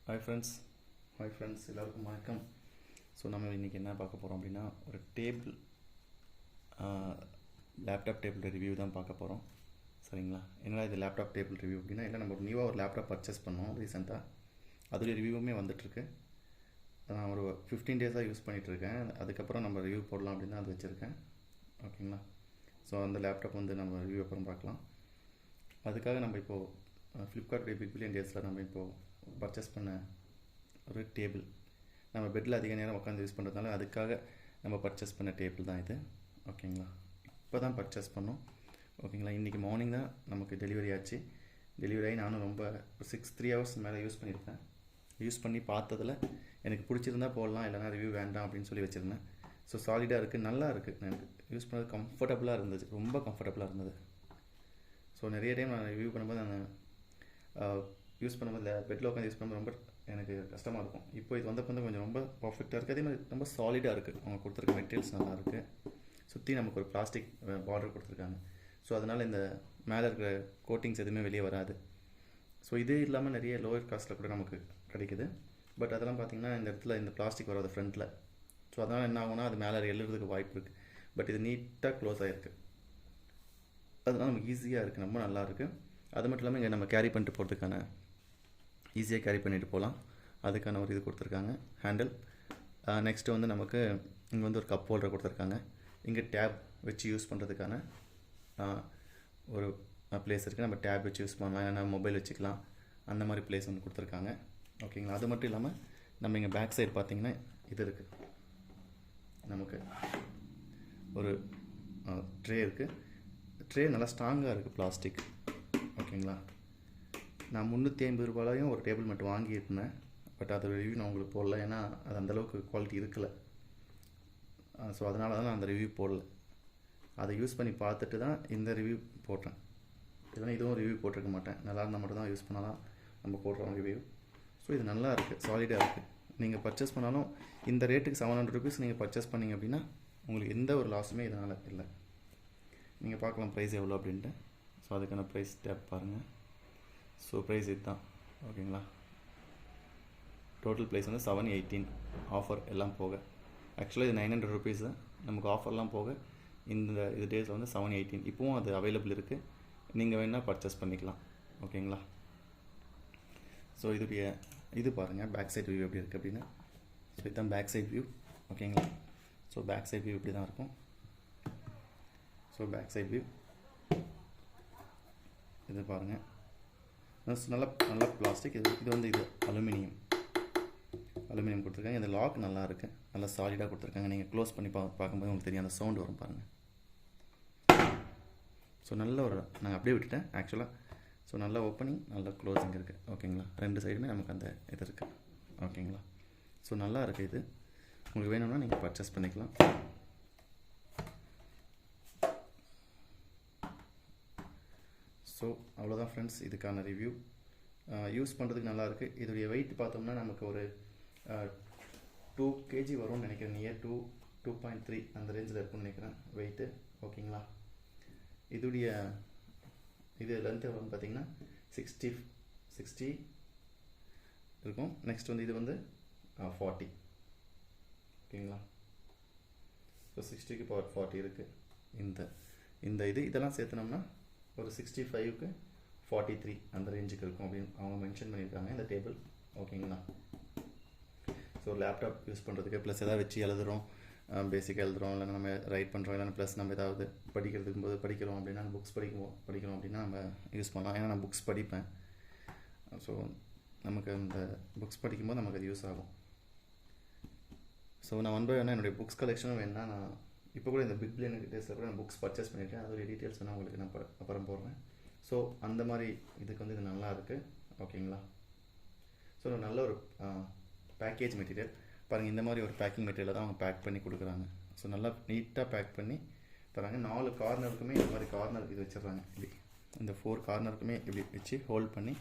Hi friends எல்லாருக்கும் வணக்கம். So நம்ம இன்றைக்கி என்ன பார்க்க போகிறோம் அப்படின்னா, ஒரு டேபிள் லேப்டாப் டேபிள் ரிவ்யூ தான் பார்க்க போகிறோம். சரிங்களா? என்னடா இது லேப்டாப் டேபிள் ரிவ்யூ அப்படின்னா, இல்லை நம்ம நியூவாக ஒரு லேப்டாப் பர்ச்சேஸ் பண்ணோம் ரீசெண்டாக. அதோடைய ரிவ்யூவுமே வந்துட்டுருக்கு. நான் ஒரு 15 டேஸாக யூஸ் பண்ணிகிட்ருக்கேன். அதுக்கப்புறம் நம்ம ரிவ்யூ போடலாம் அப்படின்னு தான் அது வச்சுருக்கேன். ஓகேங்களா? ஸோ அந்த லேப்டாப் வந்து நம்ம ரிவ்யூ அப்புறம் பார்க்கலாம். அதுக்காக நம்ம இப்போது ஃப்ளிப்கார்ட் பிக் பில்லியன் டேஸில் நம்ம இப்போது பர்ச்சேஸ் பண்ண ஒரு டேபிள், நம்ம பெட்டில் அதிக நேரம் உட்காந்து யூஸ் பண்ணுறதுனால அதுக்காக நம்ம பர்ச்சேஸ் பண்ண டேபிள் தான் இது. ஓகேங்களா? இப்போ தான் பர்ச்சேஸ் பண்ணோம். ஓகேங்களா? இன்றைக்கி மார்னிங் தான் நமக்கு டெலிவரி ஆச்சு. டெலிவரி ஆகி நானும் ரொம்ப 3 ஹவர்ஸ் மேலே யூஸ் பண்ணியிருக்கேன். யூஸ் பண்ணி பார்த்ததில் எனக்கு பிடிச்சிருந்தா போடலாம், இல்லைனா ரிவ்யூ வேண்டாம் அப்படின்னு சொல்லி வச்சுருந்தேன். ஸோ சாலிடாக இருக்குது, நல்லா இருக்குது. எனக்கு யூஸ் பண்ணது கம்ஃபர்டபுளாக இருந்துச்சு, ரொம்ப கம்ஃபர்டபுளாக இருந்தது. ஸோ நிறைய டைம் நான் ரிவ்யூ பண்ணும்போது நான் யூஸ் பண்ணும்போது பெட்டில் உட்காந்து யூஸ் பண்ணும்போது ரொம்ப எனக்கு கஷ்டமாக இருக்கும். இப்போ இது வந்தப்போ வந்து கொஞ்சம் ரொம்ப பர்ஃபெக்டாக இருக்குது. அதே மாதிரி ரொம்ப சாலிடாக இருக்குது. அவங்க கொடுத்துருக்க மெட்டீரியல்ஸ் நல்லா இருக்குது. சுற்றி நமக்கு ஒரு பிளாஸ்டிக் பார்டர் கொடுத்துருக்காங்க. ஸோ அதனால் இந்த மேலே இருக்கிற கோட்டிங்ஸ் எதுவுமே வெளியே வராது. ஸோ இது இல்லாமல் நிறைய லோவர் காஸ்ட்டில் கூட நமக்கு கிடைக்குது. பட் அதெல்லாம் பார்த்திங்கன்னா இந்த இடத்துல இந்த பிளாஸ்டிக் வராது ஃப்ரண்ட்டில். ஸோ அதனால் என்ன ஆகும்னா அது மேலே எழுதுறதுக்கு வாய்ப்பு இருக்குது. பட் இது நீட்டாக க்ளோஸ் ஆகிருக்கு. அதனால் நமக்கு ஈஸியாக இருக்குது, ரொம்ப நல்லா இருக்குது. அது மட்டும் இல்லாமல் இங்கே நம்ம கேரி பண்ணிட்டு போகிறதுக்கான ஈஸியாக கேரி பண்ணிட்டு போகலாம். அதுக்கான ஒரு இது கொடுத்துருக்காங்க, ஹேண்டில். நெக்ஸ்ட்டு வந்து நமக்கு இங்கே வந்து ஒரு கப் ஹோல்டர் கொடுத்துருக்காங்க. இங்கே டேப் வச்சு யூஸ் பண்ணுறதுக்கான ஒரு ப்ளேஸ் இருக்குது. நம்ம டேப் வச்சு யூஸ் பண்ணலாம், ஏன்னா மொபைல் வச்சுக்கலாம், அந்த மாதிரி ப்ளேஸ் வந்து கொடுத்துருக்காங்க. ஓகேங்களா? அது மட்டும் இல்லாமல் நம்ம இங்கே பேக் சைடு பார்த்திங்கன்னா இது இருக்குது, நமக்கு ஒரு ட்ரே இருக்குது. ட்ரே நல்லா ஸ்ட்ராங்காக இருக்குது, பிளாஸ்டிக். ஓகேங்களா? நான் 350 ரூபாயும் ஒரு டேபிள் மட்டும் வாங்கியிருந்தேன். பட் அதோட ரிவ்யூ நான் உங்களுக்கு போடல, ஏன்னா அது அந்தளவுக்கு குவாலிட்டி இருக்கலை. ஸோ அதனால தான் நான் அந்த ரிவ்யூ போடல. அதை யூஸ் பண்ணி பார்த்துட்டு தான் இந்த ரிவ்யூ போட்டேன். இதெல்லாம் இதுவும் ரிவ்யூ போட்டிருக்க மாட்டேன். நல்லா இருந்தால் மட்டும் தான் யூஸ் பண்ணால் தான் நம்ம போடுறோம் ரிவ்யூ. ஸோ இது நல்லா இருக்குது, சாலிடாக இருக்குது. நீங்கள் பர்ச்சேஸ் பண்ணாலும் இந்த ரேட்டுக்கு 700 ருபீஸ் நீங்கள் பர்ச்சேஸ் பண்ணிங்க அப்படின்னா உங்களுக்கு எந்த ஒரு லாஸுமே இதனால் இல்லை. நீங்கள் பார்க்கலாம் ப்ரைஸ் எவ்வளோ அப்படின்ட்டு. ஸோ அதுக்கான ப்ரைஸ் டேப் பாருங்கள். ஸோ ப்ரைஸ் இதுதான். ஓகேங்களா? டோட்டல் ப்ரைஸ் வந்து 718, ஆஃபர் எல்லாம் போக. ஆக்சுவலாக இது 900 ருபீஸு, நமக்கு ஆஃபர்லாம் போக இந்த இது டேஸில் வந்து 718. இப்போவும் அது அவைலபிள் இருக்குது, நீங்கள் வேணால் பர்ச்சேஸ் பண்ணிக்கலாம். ஓகேங்களா? ஸோ இதுடைய இது பாருங்கள், பேக் சைட் வியூ எப்படி இருக்குது அப்படின்னு. ஸோ இதுதான் பேக் சைட் வியூ. ஓகேங்களா? ஸோ பேக் சைட் வியூ இப்படி தான் இருக்கும். ஸோ பேக் சைட் வியூ இது பாருங்கள், நல்லா பிளாஸ்டிக். இது வந்து இது அலுமினியம் கொடுத்துருக்காங்க. இந்த லாக் நல்லா இருக்குது, நல்லா சாலிடாக கொடுத்துருக்காங்க. நீங்கள் க்ளோஸ் பண்ணி பார்க்கும்போது உங்களுக்கு தெரியும், அந்த சவுண்டு வரும் பாருங்கள். ஸோ நல்ல ஒரு நாங்கள் அப்படியே விட்டுட்டேன் ஆக்சுவலாக. ஸோ நல்லா ஓப்பனிங், நல்லா க்ளோசிங் இருக்குது. ஓகேங்களா? 2 சைடுமே நமக்கு அந்த இது இருக்குது. ஓகேங்களா? ஸோ நல்லா இருக்குது. இது உங்களுக்கு வேணும்னா நீங்கள் பர்ச்சேஸ் பண்ணிக்கலாம். ஸோ அவ்வளோதான் ஃப்ரெண்ட்ஸ், இதுக்கான ரிவ்யூ. யூஸ் பண்ணுறதுக்கு நல்லாயிருக்கு. இதோடைய வெயிட் பார்த்தோம்னா நமக்கு ஒரு 2 kg வரும்னு நினைக்கிறேன். நியர் 2.3 அந்த ரேஞ்சில் இருக்குன்னு நினைக்கிறேன் வெயிட்டு. ஓகேங்களா? இதோடைய இது லென்த்து வந்து பார்த்திங்கன்னா 60 இருக்கும். நெக்ஸ்ட் வந்து இது வந்து 40. ஓகேங்களா? ஸோ 60க்கு பவர் 40 இருக்குது. இந்த இதெல்லாம் சேர்த்துனோம்னா ஒரு 65க்கு 43 அந்த ரேஞ்சுக்கு இருக்கும் அப்படின்னு அவங்க மென்ஷன் பண்ணியிருக்காங்க இந்த டேபிள். ஓகேங்களா? ஸோ லேப்டாப் யூஸ் பண்ணுறதுக்கு ப்ளஸ் எதாவது வச்சு எழுதுகிறோம், பேசிக்காக எழுதுகிறோம், இல்லைனா நம்ம ரைட் பண்ணுறோம், இல்லைனா ப்ளஸ் நம்ம ஏதாவது படிக்கிறதுக்கும் போது படிக்கிறோம் அப்படின்னா, புக்ஸ் படிக்கிறோம் அப்படின்னா நம்ம யூஸ் பண்ணலாம். ஏன்னா நான் புக்ஸ் படிப்பேன். ஸோ நமக்கு அந்த புக்ஸ் படிக்கும்போது நமக்கு அது யூஸ் ஆகும். ஸோ நான் வேணால் என்னுடைய புக்ஸ் கலெக்ஷனும் வேணா நான் இப்போ கூட இந்த பிக் பில்லியன் டேஸில் கூட நான் புக்ஸ் பர்ச்சேஸ் பண்ணியிருக்கேன். அதோடைய டீட்டெயில்ஸ் வேணால் உங்களுக்கு நான் அப்புறம் போடுறேன். ஸோ அந்த மாதிரி இதுக்கு வந்து இது நல்லா இருக்குது. ஓகேங்களா? ஸோ நல்ல ஒரு பேக்கேஜ் மெட்டீரியல் பாருங்கள். இந்த மாதிரி ஒரு பேக்கிங் மெட்டீரியலை தான் அவங்க பேக் பண்ணி கொடுக்குறாங்க. ஸோ நல்லா நீட்டாக பேக் பண்ணி தராங்க. 4 கார்னருக்குமே இந்த மாதிரி கார்னர் இது வச்சிடுறாங்க. இப்படி இந்த 4 கார்னருக்குமே இப்படி வச்சு ஹோல்ட் பண்ணி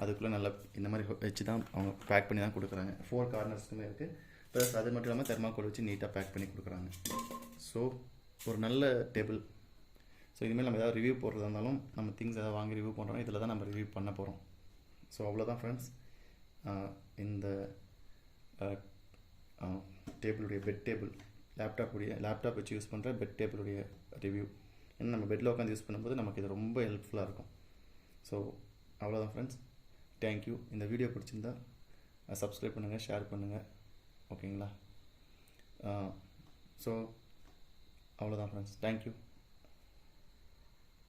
அதுக்குள்ளே நல்லா இந்த மாதிரி வச்சு தான் அவங்க பேக் பண்ணி தான் கொடுக்குறாங்க. 4 கார்னர்ஸுக்குமே இருக்குது. ப்ளஸ் அது மட்டும் இல்லாமல் தெர்மாக்கோல் வச்சு நீட்டாக பேக் பண்ணி கொடுக்குறாங்க. ஸோ ஒரு நல்ல டேபிள். ஸோ இதுமாதிரி நம்ம ஏதாவது ரிவ்யூ போடுறதா இருந்தாலும், நம்ம திங்ஸ் எதாவது வாங்கி ரிவ்யூ பண்ணுறோம், இதில் தான் நம்ம ரிவ்யூ பண்ண போகிறோம். ஸோ அவ்வளோதான் ஃப்ரெண்ட்ஸ். இந்த டேபிளுடைய பெட் டேபிள் லேப்டாப் வச்சு யூஸ் பண்ணுற பெட் டேபிளுடைய ரிவ்யூ. ஏன்னா நம்ம பெட்டில் உட்காந்து யூஸ் பண்ணும்போது நமக்கு இது ரொம்ப ஹெல்ப்ஃபுல்லாக இருக்கும். ஸோ அவ்வளோதான் ஃப்ரெண்ட்ஸ், தேங்க்யூ. இந்த வீடியோ பிடிச்சிருந்தா சப்ஸ்கிரைப் பண்ணுங்கள், ஷேர் பண்ணுங்கள், ஓகேங்களா? ஸோ அவ்வளோதான் ஃப்ரெண்ட்ஸ், தேங்க்யூ.